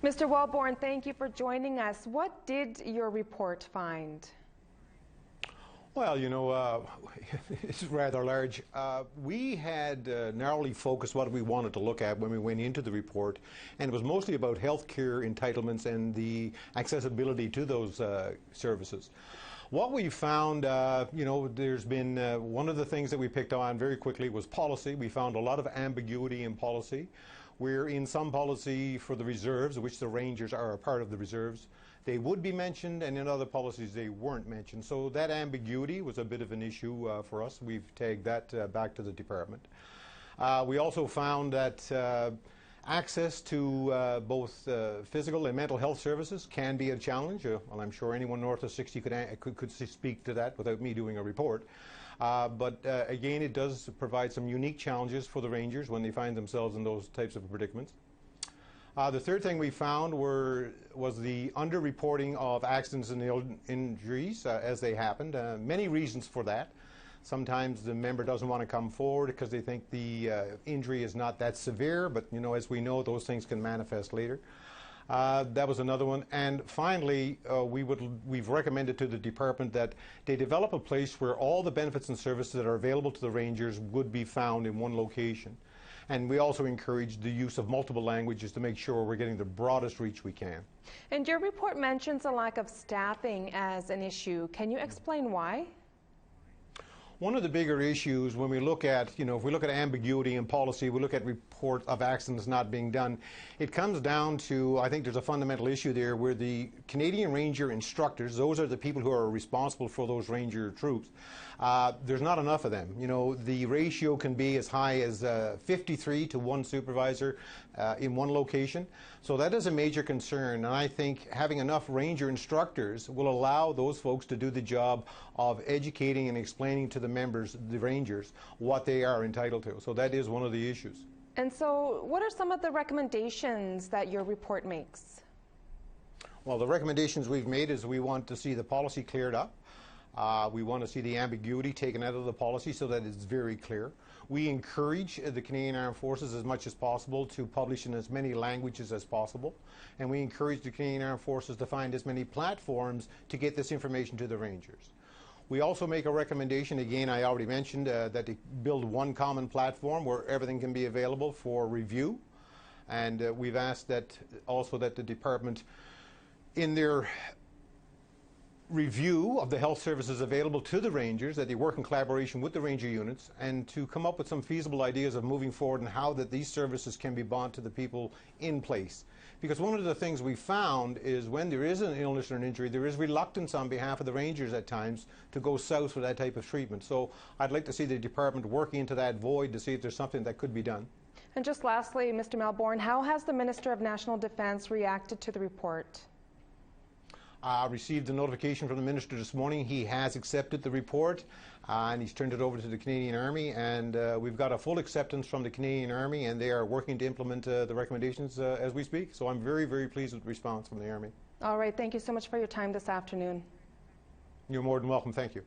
Mr. Wellborn, thank you for joining us. What did your report find? Well, it's rather large. We had narrowly focused what we wanted to look at when we went into the report, and it was mostly about healthcare entitlements and the accessibility to those services. What we found, there's been one of the things that we picked on very quickly was policy. We found a lot of ambiguity in policy. Where in some policy for the reserves, which the rangers are a part of the reserves, they would be mentioned, and in other policies they weren't mentioned. So that ambiguity was a bit of an issue for us. We've tagged that back to the department. We also found that access to both physical and mental health services can be a challenge. Well, I'm sure anyone north of 60 could speak to that without me doing a report. But again, it does provide some unique challenges for the rangers when they find themselves in those types of predicaments. The third thing we found was the underreporting of accidents and injuries as they happened. Many reasons for that. Sometimes the member doesn't want to come forward because they think the injury is not that severe, but as we know, those things can manifest later. That was another one. And finally, we've recommended to the department that they develop a place where all the benefits and services that are available to the rangers would be found in one location. And we also encourage the use of multiple languages to make sure we're getting the broadest reach we can. And your report mentions a lack of staffing as an issue. Can you explain why? One of the bigger issues when we look at, if we look at ambiguity in policy, we look at report of accidents not being done, it comes down to, I think there's a fundamental issue there where the Canadian Ranger instructors, those are the people who are responsible for those Ranger troops, there's not enough of them. The ratio can be as high as 53 to 1 supervisor in one location. So that is a major concern, and I think having enough Ranger instructors will allow those folks to do the job of educating and explaining to the members, the Rangers, what they are entitled to. So that is one of the issues. And so what are some of the recommendations that your report makes? Well, the recommendations we've made is we want to see the policy cleared up. We want to see the ambiguity taken out of the policy so that it's very clear. We encourage the Canadian Armed Forces as much as possible to publish in as many languages as possible. And we encourage the Canadian Armed Forces to find as many platforms to get this information to the Rangers. We also make a recommendation, again, I already mentioned, that they build one common platform where everything can be available for review. And we've asked that also that the department, in their review of the health services available to the Rangers, that they work in collaboration with the Ranger units and to come up with some feasible ideas of moving forward and how that these services can be brought to the people in place. Because one of the things we found is when there is an illness or an injury, there is reluctance on behalf of the Rangers at times to go south for that type of treatment. So I'd like to see the department working into that void to see if there's something that could be done. And just lastly, Mr. Melbourne, how has the Minister of National Defence reacted to the report? I received a notification from the Minister this morning. He has accepted the report and he's turned it over to the Canadian Army, and we've got a full acceptance from the Canadian Army, and they are working to implement the recommendations as we speak. So I'm very, very pleased with the response from the Army. All right. Thank you so much for your time this afternoon. You're more than welcome. Thank you.